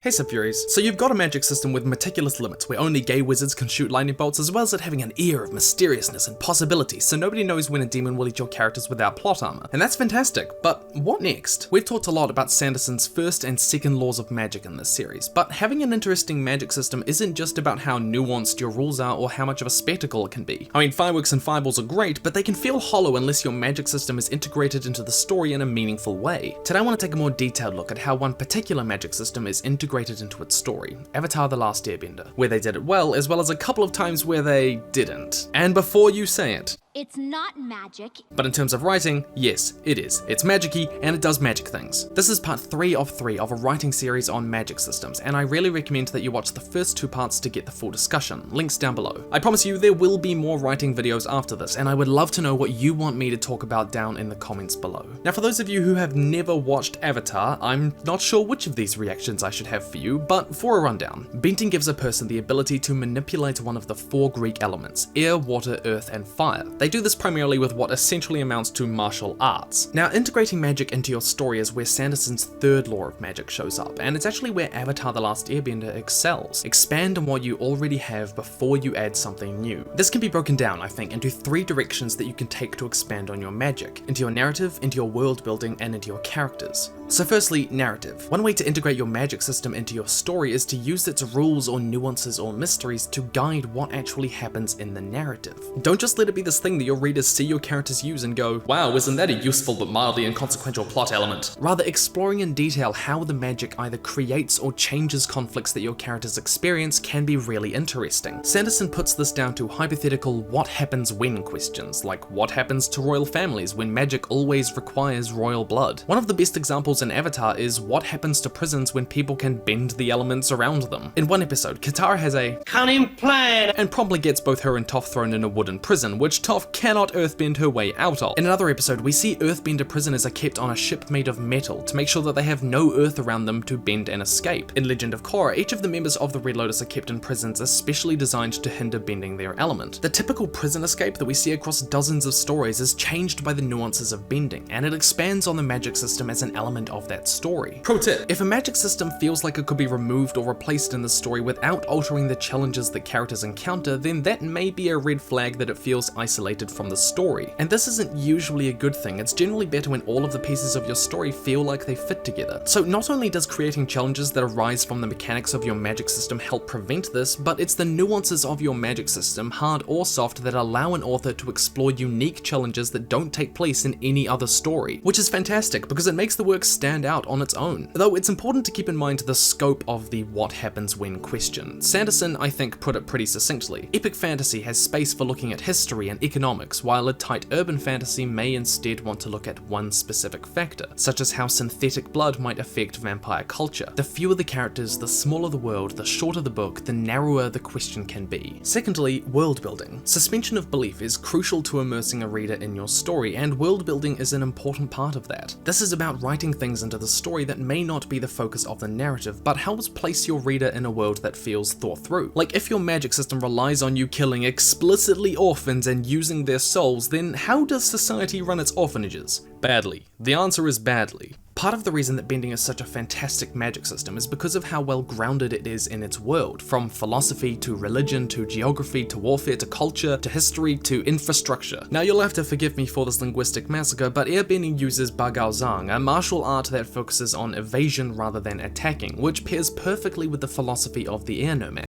Hey Subfuries, so you've got a magic system with meticulous limits where only gay wizards can shoot lightning bolts, as well as it having an air of mysteriousness and possibility, so nobody knows when a demon will eat your characters without plot armor. And that's fantastic, but what next? We've talked a lot about Sanderson's first and second laws of magic in this series, but having an interesting magic system isn't just about how nuanced your rules are or how much of a spectacle it can be. I mean, fireworks and fireballs are great, but they can feel hollow unless your magic system is integrated into the story in a meaningful way. Today I want to take a more detailed look at how one particular magic system is integrated into its story, Avatar: The Last Airbender, where they did it well, as well as a couple of times where they didn't. And before you say it, it's not magic. But in terms of writing, yes, it is. It's magic-y, and it does magic things. This is part 3 of 3 of a writing series on magic systems, and I really recommend that you watch the first 2 parts to get the full discussion. Links down below. I promise you there will be more writing videos after this, and I would love to know what you want me to talk about down in the comments below. Now for those of you who have never watched Avatar, I'm not sure which of these reactions I should have for you, but for a rundown. Bending gives a person the ability to manipulate one of the 4 Greek elements: air, water, earth, and fire. They do this primarily with what essentially amounts to martial arts. Now, integrating magic into your story is where Sanderson's third law of magic shows up, and it's actually where Avatar: The Last Airbender excels. Expand on what you already have before you add something new. This can be broken down, I think, into 3 directions that you can take to expand on your magic: into your narrative, into your world building, and into your characters. So firstly, narrative. One way to integrate your magic system into your story is to use its rules or nuances or mysteries to guide what actually happens in the narrative. Don't just let it be this thing that your readers see your characters use and go, wow, isn't that a useful but mildly inconsequential plot element? Rather, exploring in detail how the magic either creates or changes conflicts that your characters experience can be really interesting. Sanderson puts this down to hypothetical what happens when questions, like what happens to royal families when magic always requires royal blood. One of the best examples in Avatar is what happens to prisons when people can bend the elements around them. In one episode, Katara has a cunning plan and promptly gets both her and Toph thrown in a wooden prison, which Toph cannot earthbend her way out of. In another episode, we see earthbender prisoners are kept on a ship made of metal to make sure that they have no earth around them to bend and escape. In Legend of Korra, each of the members of the Red Lotus are kept in prisons especially designed to hinder bending their element. The typical prison escape that we see across dozens of stories is changed by the nuances of bending, and it expands on the magic system as an element of that story. Pro tip: if a magic system feels like it could be removed or replaced in the story without altering the challenges that characters encounter, then that may be a red flag that it feels isolated from the story. And this isn't usually a good thing. It's generally better when all of the pieces of your story feel like they fit together. So not only does creating challenges that arise from the mechanics of your magic system help prevent this, but it's the nuances of your magic system, hard or soft, that allow an author to explore unique challenges that don't take place in any other story, which is fantastic because it makes the work stand out on its own. Though it's important to keep in mind the scope of the what happens when question. Sanderson, I think, put it pretty succinctly. Epic fantasy has space for looking at history and economics, while a tight urban fantasy may instead want to look at one specific factor, such as how synthetic blood might affect vampire culture. The fewer the characters, the smaller the world, the shorter the book, the narrower the question can be. Secondly, world building. Suspension of belief is crucial to immersing a reader in your story, and world building is an important part of that. This is about writing things into the story that may not be the focus of the narrative, but helps place your reader in a world that feels thought through. Like, if your magic system relies on you killing explicitly orphans and using their souls, then how does society run its orphanages? Badly. The answer is badly. Part of the reason that bending is such a fantastic magic system is because of how well grounded it is in its world, from philosophy to religion to geography to warfare to culture to history to infrastructure. Now you'll have to forgive me for this linguistic massacre, but airbending uses Bagao Zhang, a martial art that focuses on evasion rather than attacking, which pairs perfectly with the philosophy of the air nomad.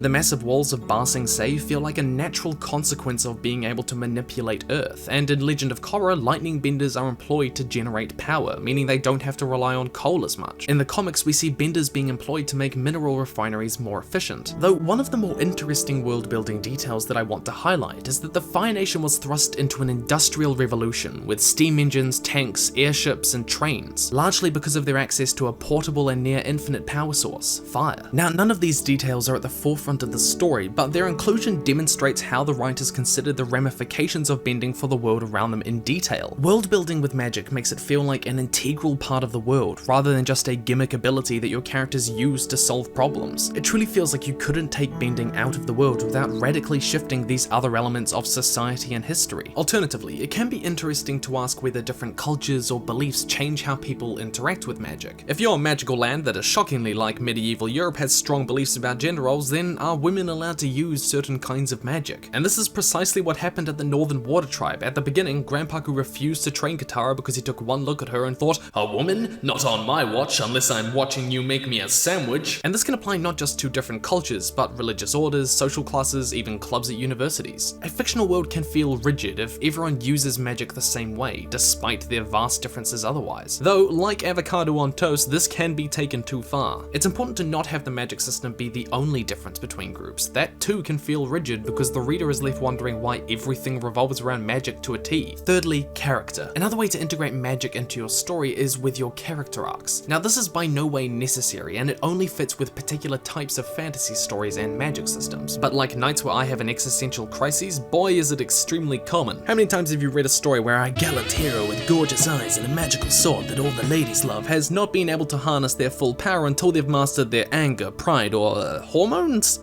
The massive walls of Ba Sing Se feel like a natural consequence of being able to manipulate Earth, and in Legend of Korra, lightning benders are employed to generate power, meaning they don't have to rely on coal as much. In the comics, we see benders being employed to make mineral refineries more efficient. Though one of the more interesting world building details that I want to highlight is that the Fire Nation was thrust into an industrial revolution with steam engines, tanks, airships, and trains, largely because of their access to a portable and near infinite power source, fire. Now, none of these details are at the forefront forefront of the story, but their inclusion demonstrates how the writers considered the ramifications of bending for the world around them in detail. World building with magic makes it feel like an integral part of the world, rather than just a gimmick ability that your characters use to solve problems. It truly feels like you couldn't take bending out of the world without radically shifting these other elements of society and history. Alternatively, it can be interesting to ask whether different cultures or beliefs change how people interact with magic. If your magical land that is shockingly like medieval Europe has strong beliefs about gender roles, then are women allowed to use certain kinds of magic? And this is precisely what happened at the Northern Water Tribe. At the beginning, Grandpaku refused to train Katara because he took one look at her and thought, "A woman? Not on my watch unless I'm watching you make me a sandwich." And this can apply not just to different cultures, but religious orders, social classes, even clubs at universities. A fictional world can feel rigid if everyone uses magic the same way, despite their vast differences otherwise. Though, like avocado on toast, this can be taken too far. It's important to not have the magic system be the only difference between groups. That too can feel rigid because the reader is left wondering why everything revolves around magic to a T. Thirdly, character. Another way to integrate magic into your story is with your character arcs. Now this is by no way necessary, and it only fits with particular types of fantasy stories and magic systems. But like nights where I have an existential crisis, boy is it extremely common. How many times have you read a story where a gallant hero with gorgeous eyes and a magical sword that all the ladies love has not been able to harness their full power until they've mastered their anger, pride, or hormones?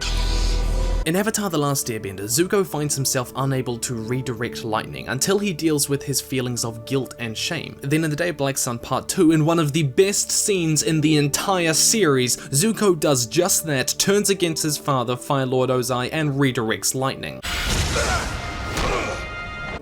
In Avatar: The Last Airbender, Zuko finds himself unable to redirect lightning until he deals with his feelings of guilt and shame. Then in The Day of Black Sun Part 2, in one of the best scenes in the entire series, Zuko does just that, turns against his father, Fire Lord Ozai, and redirects lightning.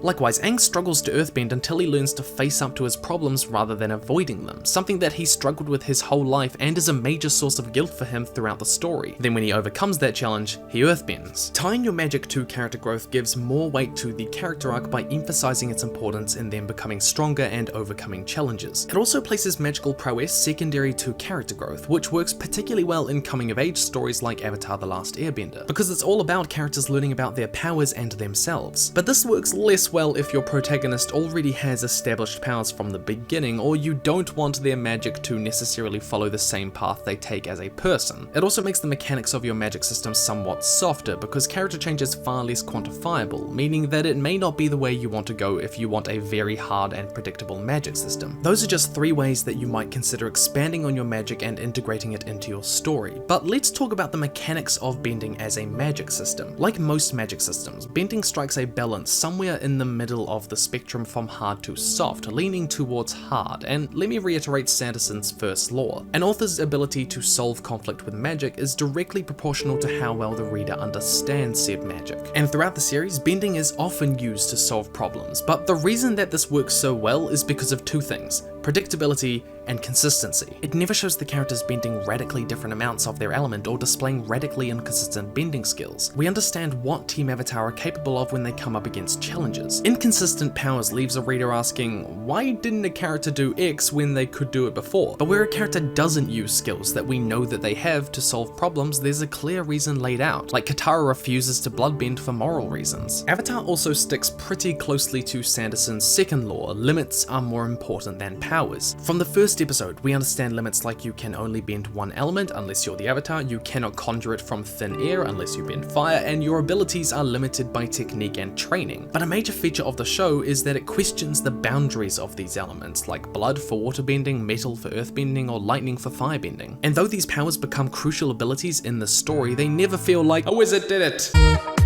Likewise, Aang struggles to earthbend until he learns to face up to his problems rather than avoiding them, something that he struggled with his whole life and is a major source of guilt for him throughout the story. Then when he overcomes that challenge, he earthbends. Tying your magic to character growth gives more weight to the character arc by emphasizing its importance in them becoming stronger and overcoming challenges. It also places magical prowess secondary to character growth, which works particularly well in coming of age stories like Avatar: The Last Airbender, because it's all about characters learning about their powers and themselves. But this works less well if your protagonist already has established powers from the beginning, or you don't want their magic to necessarily follow the same path they take as a person. It also makes the mechanics of your magic system somewhat softer, because character change is far less quantifiable, meaning that it may not be the way you want to go if you want a very hard and predictable magic system. Those are just 3 ways that you might consider expanding on your magic and integrating it into your story. But let's talk about the mechanics of bending as a magic system. Like most magic systems, bending strikes a balance somewhere in the middle of the spectrum from hard to soft, leaning towards hard. And let me reiterate Sanderson's first law. An author's ability to solve conflict with magic is directly proportional to how well the reader understands said magic. And throughout the series, bending is often used to solve problems, but the reason that this works so well is because of 2 things: predictability and consistency. It never shows the characters bending radically different amounts of their element or displaying radically inconsistent bending skills. We understand what Team Avatar are capable of when they come up against challenges. Inconsistent powers leaves a reader asking, why didn't a character do X when they could do it before? But where a character doesn't use skills that we know that they have to solve problems, there's a clear reason laid out, like Katara refuses to bloodbend for moral reasons. Avatar also sticks pretty closely to Sanderson's second law: limits are more important than powers. From the first episode, we understand limits like you can only bend one element unless you're the Avatar, you cannot conjure it from thin air unless you bend fire, and your abilities are limited by technique and training. But a major feature of the show is that it questions the boundaries of these elements, like blood for waterbending, metal for earthbending, or lightning for firebending. And though these powers become crucial abilities in the story, they never feel like a wizard did it,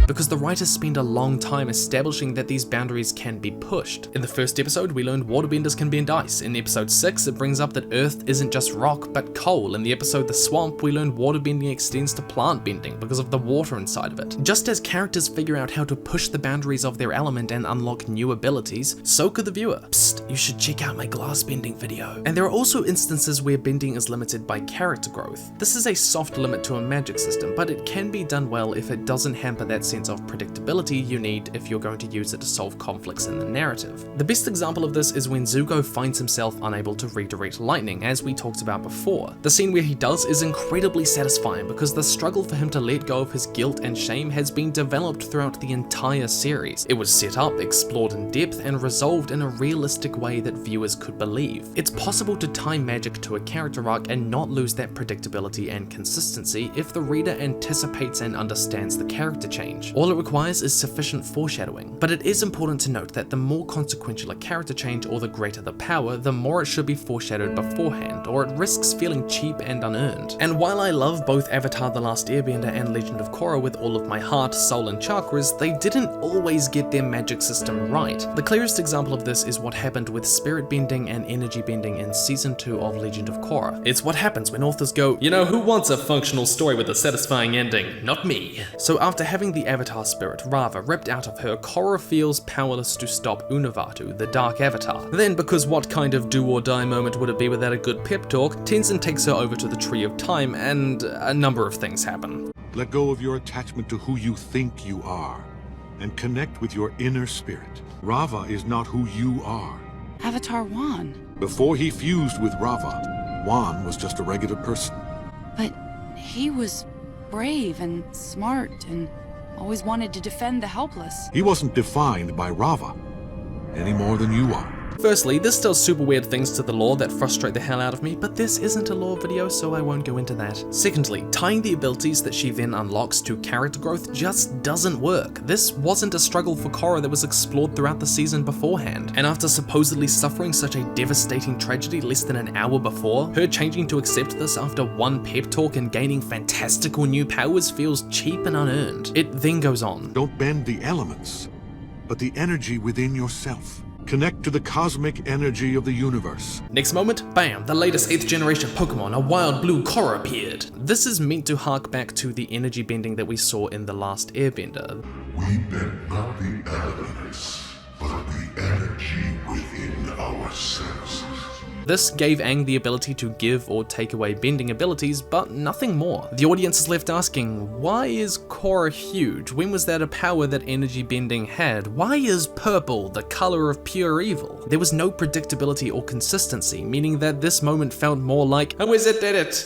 because the writers spend a long time establishing that these boundaries can be pushed. In the first episode, we learned waterbenders can bend ice. In episode 6, it brings up that earth isn't just rock, but coal. In the episode The Swamp, we learned waterbending extends to plant bending because of the water inside of it. Just as characters figure out how to push the boundaries of their element and unlock new abilities, so could the viewer. Psst, you should check out my glass bending video. And there are also instances where bending is limited by character growth. This is a soft limit to a magic system, but it can be done well if it doesn't hamper that sense of predictability you need if you're going to use it to solve conflicts in the narrative. The best example of this is when Zuko finds himself unable to redirect lightning, as we talked about before. The scene where he does is incredibly satisfying because the struggle for him to let go of his guilt and shame has been developed throughout the entire series. It was set up, explored in depth, and resolved in a realistic way that viewers could believe. It's possible to tie magic to a character arc and not lose that predictability and consistency if the reader anticipates and understands the character change. All it requires is sufficient foreshadowing. But it is important to note that the more consequential a character change or the greater the power, the more it should be foreshadowed beforehand, or it risks feeling cheap and unearned. And while I love both Avatar: The Last Airbender and Legend of Korra with all of my heart, soul, and chakras, they didn't always get their magic system right. The clearest example of this is what happened with spirit bending and energy bending in season 2 of Legend of Korra. It's what happens when authors go, you know, who wants a functional story with a satisfying ending? Not me. So after having the Avatar spirit, Rava, ripped out of her, Korra feels powerless to stop Unavatu, the Dark Avatar. Then, because what kind of do or die moment would it be without a good pep talk, Tenzin takes her over to the Tree of Time, and a number of things happen. Let go of your attachment to who you think you are, and connect with your inner spirit. Rava is not who you are. Avatar Wan. Before he fused with Rava, Wan was just a regular person. But he was brave and smart and always wanted to defend the helpless. He wasn't defined by Rava, any more than you are. Firstly, this does super weird things to the lore that frustrate the hell out of me, but this isn't a lore video, so I won't go into that. Secondly, tying the abilities that she then unlocks to character growth just doesn't work. This wasn't a struggle for Korra that was explored throughout the season beforehand, and after supposedly suffering such a devastating tragedy less than an hour before, her changing to accept this after one pep talk and gaining fantastical new powers feels cheap and unearned. It then goes on. Don't bend the elements, but the energy within yourself. Connect to the cosmic energy of the universe. Next moment, bam, the latest 8th generation Pokemon, a wild blue Korra appeared. This is meant to hark back to the energy bending that we saw in The Last Airbender. We bend not the elements, but the energy within ourselves. This gave Aang the ability to give or take away bending abilities, but nothing more. The audience is left asking, why is Korra huge? When was that a power that energy bending had? Why is purple the color of pure evil? There was no predictability or consistency, meaning that this moment felt more like, and Wizard did it!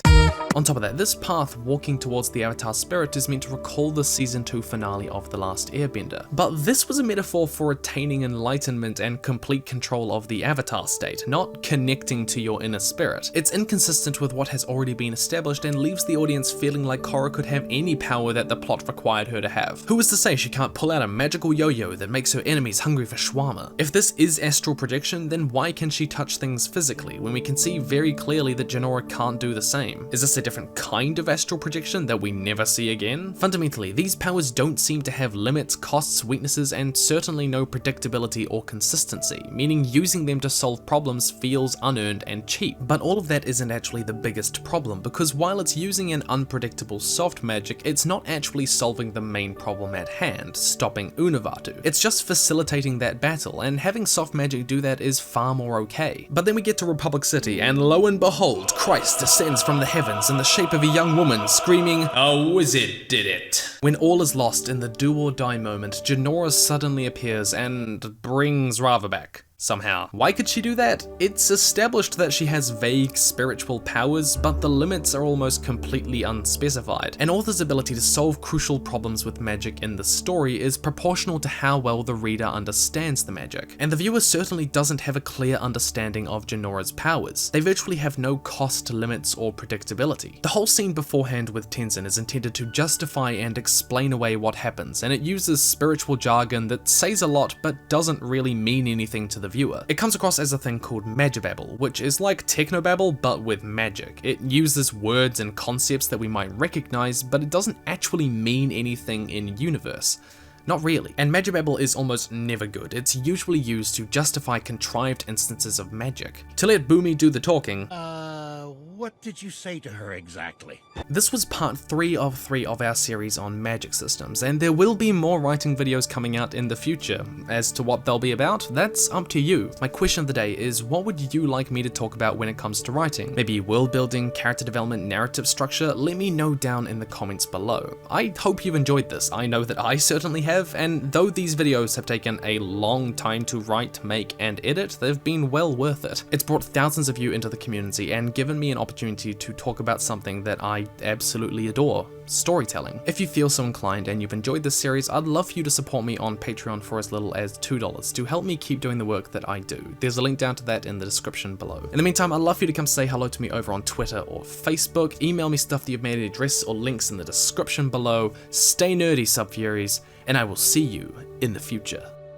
On top of that, this path walking towards the Avatar spirit is meant to recall the season 2 finale of The Last Airbender. But this was a metaphor for attaining enlightenment and complete control of the Avatar state, not connecting to your inner spirit. It's inconsistent with what has already been established and leaves the audience feeling like Korra could have any power that the plot required her to have. Who is to say she can't pull out a magical yo-yo that makes her enemies hungry for shawarma? If this is astral projection, then why can she touch things physically when we can see very clearly that Jinora can't do the same? Is this a different kind of astral projection that we never see again? Fundamentally, these powers don't seem to have limits, costs, weaknesses, and certainly no predictability or consistency, meaning using them to solve problems feels unearned and cheap. But all of that isn't actually the biggest problem, because while it's using an unpredictable soft magic, it's not actually solving the main problem at hand, stopping Unavatu. It's just facilitating that battle, and having soft magic do that is far more okay. But then we get to Republic City, and lo and behold, Christ descends from the heavens in the shape of a young woman, screaming, "A wizard did it!" When all is lost in the do or die moment, Jinora suddenly appears and brings Rava back. Somehow. Why could she do that? It's established that she has vague spiritual powers, but the limits are almost completely unspecified. An author's ability to solve crucial problems with magic in the story is proportional to how well the reader understands the magic, and the viewer certainly doesn't have a clear understanding of Jinora's powers. They virtually have no cost, limits, or predictability. The whole scene beforehand with Tenzin is intended to justify and explain away what happens, and it uses spiritual jargon that says a lot but doesn't really mean anything to the viewer. It comes across as a thing called magibabble, which is like technobabble but with magic. It uses words and concepts that we might recognize, but it doesn't actually mean anything in universe. Not really. And magibabble is almost never good. It's usually used to justify contrived instances of magic. To let Boomy do the talking, What did you say to her exactly? This was part 3 of 3 of our series on magic systems, and there will be more writing videos coming out in the future. As to what they'll be about, that's up to you. My question of the day is, what would you like me to talk about when it comes to writing? Maybe world building, character development, narrative structure? Let me know down in the comments below. I hope you've enjoyed this. I know that I certainly have, and though these videos have taken a long time to write, make, and edit, they've been well worth it. It's brought thousands of you into the community and given me an opportunity to talk about something that I absolutely adore: storytelling. If you feel so inclined and you've enjoyed this series, I'd love for you to support me on Patreon for as little as $2 to help me keep doing the work that I do. There's a link down to that in the description below. In the meantime, I'd love for you to come say hello to me over on Twitter or Facebook. Email me stuff that you've made, address or links in the description below. Stay nerdy, Subfuries, and I will see you in the future.